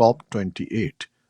COP28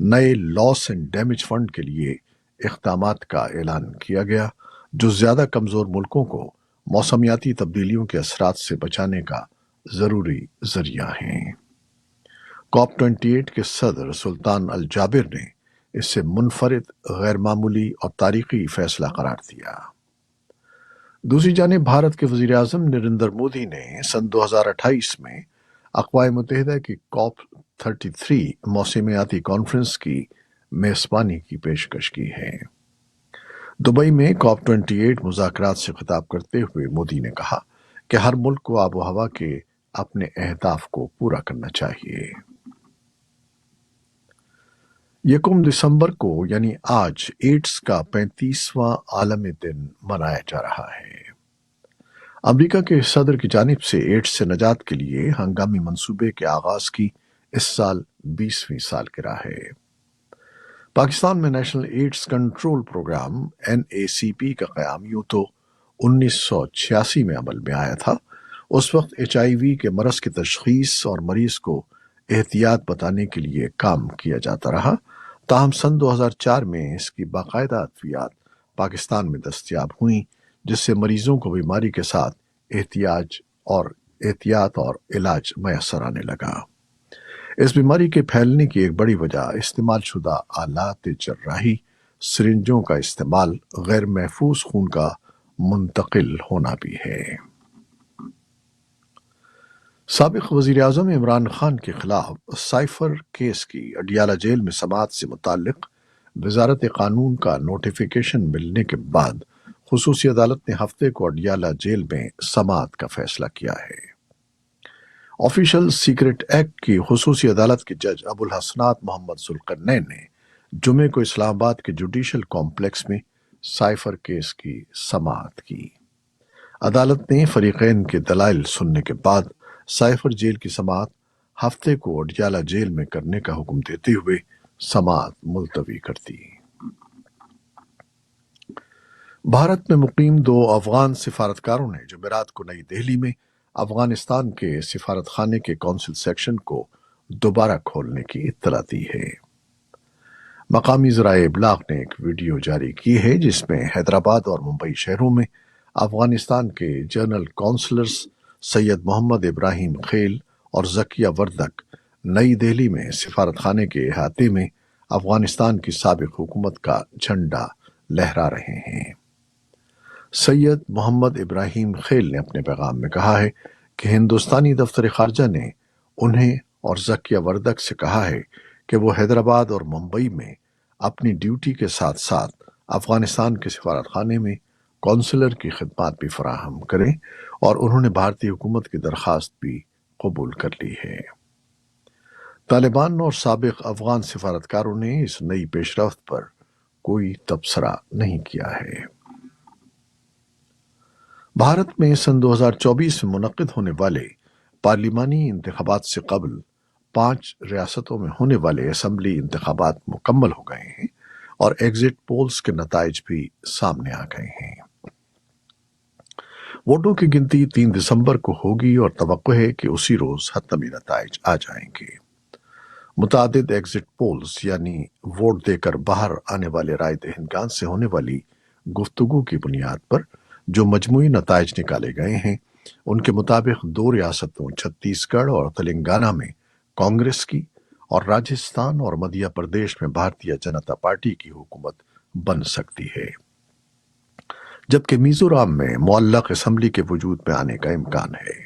نئے لاس and damage fund کے لیے اقدامات کا اعلان کیا گیا جو زیادہ کمزور ملکوں کو موسمیاتی تبدیلیوں کے اثرات سے بچانے کا ضروری ذریعہ ہیں۔ کاپ 28 کے صدر سلطان الجابر نے اسے منفرد، غیر معمولی اور تاریخی فیصلہ قرار دیا۔ دوسری جانب بھارت کے وزیر اعظم نریندر مودی نے سن 2028 میں اقوام متحدہ کی کاپ 33 موسمیاتی کانفرنس کی میزبانی کی پیشکش کی ہے۔ دبئی میں کاپ 28 مذاکرات سے خطاب کرتے ہوئے مودی نے کہا کہ ہر ملک کو آب و ہوا کے اپنے اہداف کو پورا کرنا چاہیے۔ 1 دسمبر کو یعنی آج ایڈز کا 35واں عالمی دن منایا جا رہا ہے۔ امریکہ کے صدر کی جانب سے ایڈز سے نجات کے لیے ہنگامی منصوبے کے آغاز کی اس سال 20ویں سالگرہ ہے۔ پاکستان میں national AIDS control program NACP کا قیام یوں تو 1986 میں عمل میں آیا تھا۔ اس وقت HIV کے مرض کی تشخیص اور مریض کو احتیاط بتانے کے لیے کام کیا جاتا رہا، تاہم سن 2004 میں اس کی باقاعدہ ادویات پاکستان میں دستیاب ہوئیں، جس سے مریضوں کو بیماری کے ساتھ احتیاط اور علاج میسر آنے لگا۔ اس بیماری کے پھیلنے کی ایک بڑی وجہ استعمال شدہ آلات جراحی، سرنجوں کا استعمال، غیر محفوظ خون کا منتقل ہونا بھی ہے۔ سابق وزیر اعظم عمران خان کے خلاف سائفر کیس کی اڈیالہ جیل میں سماعت سے متعلق وزارت قانون کا نوٹیفیکیشن ملنے کے بعد خصوصی عدالت نے ہفتے کو اڈیالہ جیل میں سماعت کا فیصلہ کیا ہے۔ آفیشل سیکرٹ ایکٹ کی خصوصی عدالت کے جج ابو الحسنات محمد ذوالقرنین نے جمعے کو اسلام آباد کے جوڈیشل کمپلیکس میں سائفر کیس کی سماعت کی۔ عدالت نے فریقین کے دلائل سننے کے بعد سائفر جیل کی سماعت ہفتے کو اڈیالہ جیل میں کرنے کا حکم دیتے ہوئے سماعت ملتوی کر دی۔ بھارت میں مقیم 2 افغان سفارتکاروں نے جمعرات کو نئی دہلی میں افغانستان کے سفارت خانے کے کونسل سیکشن کو دوبارہ کھولنے کی اطلاع دی ہے۔ مقامی ذرائع ابلاغ نے ایک ویڈیو جاری کی ہے جس میں حیدرآباد اور ممبئی شہروں میں افغانستان کے جنرل کونسلرز سید محمد ابراہیم خیل اور ذکیہ وردک نئی دہلی میں سفارت خانے کے احاطے میں افغانستان کی سابق حکومت کا جھنڈا لہرا رہے ہیں۔ سید محمد ابراہیم خیل نے اپنے پیغام میں کہا ہے کہ ہندوستانی دفتر خارجہ نے انہیں اور ذکیہ وردک سے کہا ہے کہ وہ حیدرآباد اور ممبئی میں اپنی ڈیوٹی کے ساتھ ساتھ افغانستان کے سفارت خانے میں کونسلر کی خدمات بھی فراہم کریں، اور انہوں نے بھارتی حکومت کی درخواست بھی قبول کر لی ہے۔ طالبان اور سابق افغان سفارتکاروں نے اس نئی پیش رفت پر کوئی تبصرہ نہیں کیا ہے۔ بھارت میں سن 2024 میں منعقد ہونے والے پارلیمانی انتخابات سے قبل 5 ریاستوں میں ہونے والے اسمبلی انتخابات مکمل ہو گئے ہیں اور ایگزٹ پولز کے نتائج بھی سامنے آ گئے ہیں۔ ووٹوں کی گنتی 3 دسمبر کو ہوگی اور توقع ہے کہ اسی روز حتمی نتائج آ جائیں گے۔ متعدد ایگزٹ پولز یعنی ووٹ دے کر باہر آنے والے رائے دہندگان سے ہونے والی گفتگو کی بنیاد پر جو مجموعی نتائج نکالے گئے ہیں، ان کے مطابق 2 ریاستوں چھتیس گڑھ اور تلنگانہ میں کانگریس کی اور راجستھان اور مدھیہ پردیش میں بھارتیہ جنتا پارٹی کی حکومت بن سکتی ہے، جبکہ میزورام میں معلق اسمبلی کے وجود میں آنے کا امکان ہے۔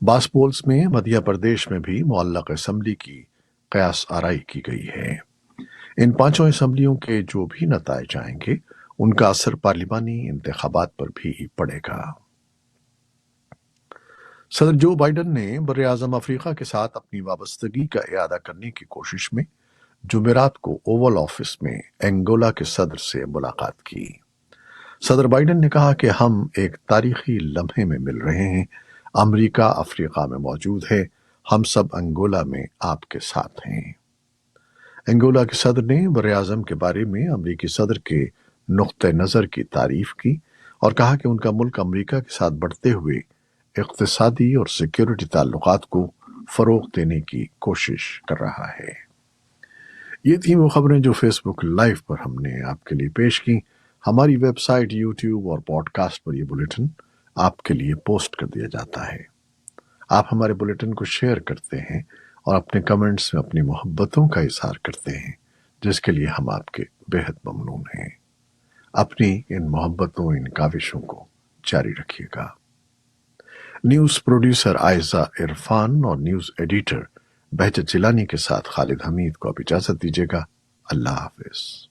بعض پولز میں مدھیہ پردیش میں بھی معلق اسمبلی کی قیاس آرائی کی گئی ہے۔ ان 5 اسمبلیوں کے جو بھی نتائج آئیں گے ان کا اثر پارلیمانی انتخابات پر بھی پڑے گا۔ صدر جو بائیڈن نے براعظم افریقہ کے ساتھ اپنی وابستگی کا اعادہ کرنے کی کوشش میں جمعرات کو اوول آفس میں انگولا کے صدر سے ملاقات کی۔ صدر بائیڈن نے کہا کہ ہم ایک تاریخی لمحے میں مل رہے ہیں، امریکہ افریقہ میں موجود ہے، ہم سب انگولا میں آپ کے ساتھ ہیں۔ انگولا کے صدر نے براعظم کے بارے میں امریکی صدر کے نقطہ نظر کی تعریف کی اور کہا کہ ان کا ملک امریکہ کے ساتھ بڑھتے ہوئے اقتصادی اور سیکیورٹی تعلقات کو فروغ دینے کی کوشش کر رہا ہے۔ یہ تھیں وہ خبریں جو فیس بک لائیو پر ہم نے آپ کے لیے پیش کی۔ ہماری ویب سائٹ، یوٹیوب اور پوڈ کاسٹ پر یہ بلیٹن آپ کے لیے پوسٹ کر دیا جاتا ہے۔ آپ ہمارے بلیٹن کو شیئر کرتے ہیں اور اپنے کمنٹس میں اپنی محبتوں کا اظہار کرتے ہیں، جس کے لیے ہم آپ کے بےحد ممنون ہیں۔ اپنی ان محبتوں، ان کاوشوں کو جاری رکھیے گا۔ نیوز پروڈیوسر عائزہ عرفان اور نیوز ایڈیٹر بہجت جیلانی کے ساتھ خالد حمید کو اب اجازت دیجیے گا۔ اللہ حافظ۔